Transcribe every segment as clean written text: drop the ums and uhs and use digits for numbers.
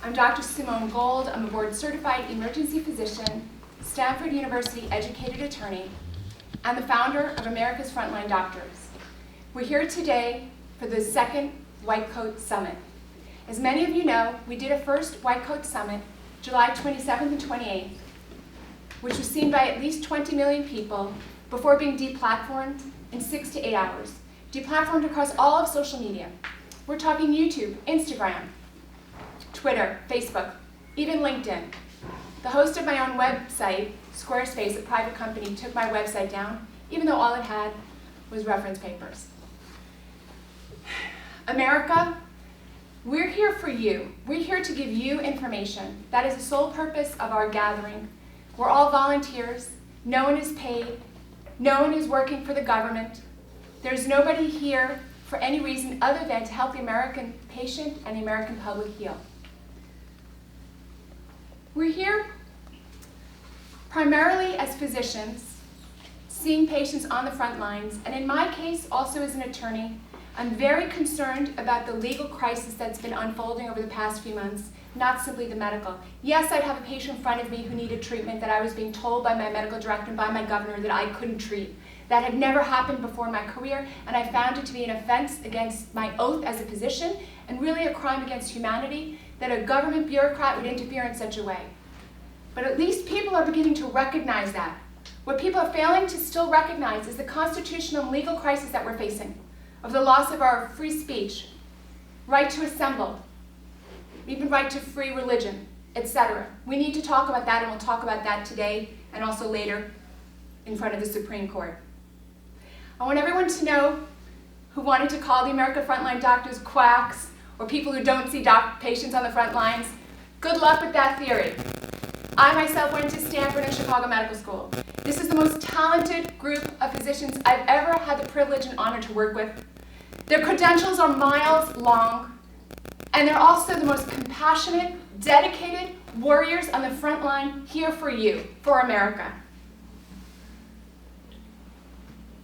I'm Dr. Simone Gold. I'm a board-certified emergency physician, Stanford University educated attorney, and the founder of America's Frontline Doctors. We're here today for the second White Coat Summit. As many of you know, we did a first White Coat Summit, July 27th and 28th, which was seen by at least 20 million people before being deplatformed in 6 to 8 hours. Deplatformed across all of social media. We're talking YouTube, Instagram, Twitter, Facebook, even LinkedIn. The host of my own website, Squarespace, a private company, took my website down, even though all it had was reference papers. America, we're here for you. We're here to give you information. That is the sole purpose of our gathering. We're all volunteers. No one is paid. No one is working for the government. There's nobody here for any reason other than to help the American patient and the American public heal. We're here primarily as physicians, seeing patients on the front lines, and in my case, also as an attorney. I'm very concerned about the legal crisis that's been unfolding over the past few months, not simply the medical. Yes, I'd have a patient in front of me who needed treatment that I was being told by my medical director and by my governor that I couldn't treat. That had never happened before in my career, and I found it to be an offense against my oath as a physician, and really a crime against humanity, that a government bureaucrat would interfere in such a way. But at least people are beginning to recognize that. What people are failing to still recognize is the constitutional and legal crisis that we're facing, of the loss of our free speech, right to assemble, even right to free religion, etc. We need to talk about that, and we'll talk about that today and also later in front of the Supreme Court. I want everyone to know who wanted to call the American Frontline Doctors quacks or people who don't see patients on the front lines, good luck with that theory. I myself went to Stanford and Chicago Medical School. This is the most talented group of physicians I've ever had the privilege and honor to work with. Their credentials are miles long, and they're also the most compassionate, dedicated warriors on the front line here for you, for America.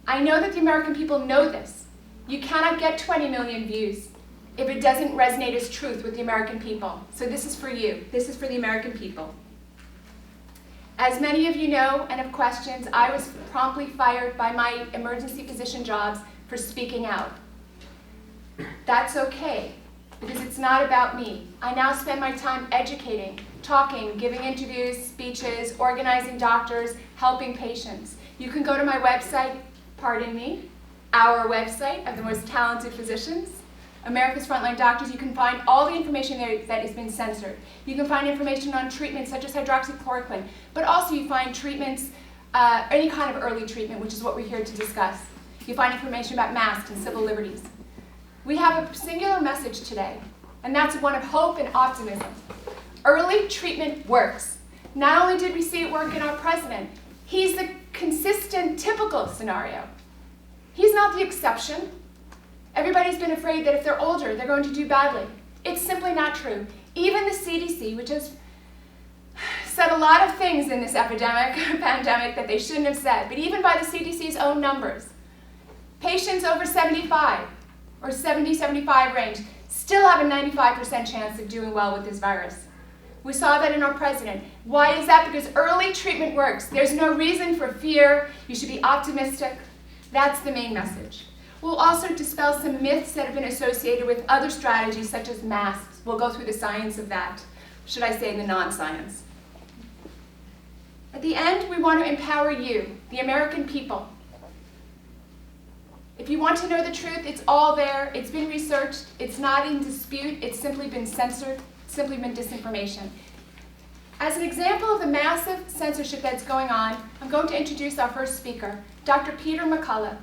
I know that the American people know this. You cannot get 20 million views if it doesn't resonate as truth with the American people. So this is for you. This is for the American people. As many of you know and have questions, I was promptly fired by my emergency physician jobs for speaking out. That's okay, because it's not about me. I now spend my time educating, talking, giving interviews, speeches, organizing doctors, helping patients. You can go to my website, pardon me, our website of the most talented physicians, America's Frontline Doctors. You can find all the information there that has been censored. You can find information on treatments such as hydroxychloroquine, but also you find treatments, any kind of early treatment, which is what we're here to discuss. You find information about masks and civil liberties. We have a singular message today, and that's one of hope and optimism. Early treatment works. Not only did we see it work in our president, he's the consistent, typical scenario. He's not the exception. Everybody's been afraid that if they're older, they're going to do badly. It's simply not true. Even the CDC, which has said a lot of things in this pandemic that they shouldn't have said, but even by the CDC's own numbers, patients over 75 or 70-75 range still have a 95% chance of doing well with this virus. We saw that in our president. Why is that? Because early treatment works. There's no reason for fear. You should be optimistic. That's the main message. We'll also dispel some myths that have been associated with other strategies such as masks. We'll go through the science of that. Should I say the non-science? At the end, we want to empower you, the American people. If you want to know the truth, it's all there. It's been researched. It's not in dispute. It's simply been censored. It's simply been disinformation. As an example of the massive censorship that's going on, I'm going to introduce our first speaker, Dr. Peter McCullough.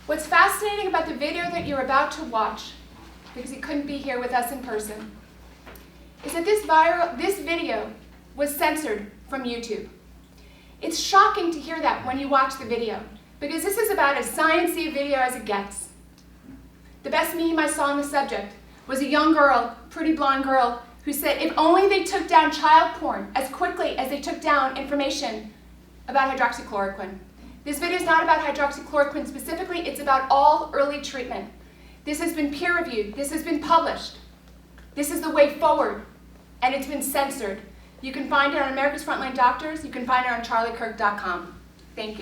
What's fascinating about the video that you're about to watch, because he couldn't be here with us in person, is that this video was censored from YouTube. It's shocking to hear that when you watch the video, because this is about as sciencey a video as it gets. The best meme I saw on the subject was a young girl, pretty blonde girl, who said if only they took down child porn as quickly as they took down information about hydroxychloroquine. This video is not about hydroxychloroquine specifically, it's about all early treatment. This has been peer-reviewed, this has been published. This is the way forward, and it's been censored. You can find it on America's Frontline Doctors. You can find it on charliekirk.com. Thank you.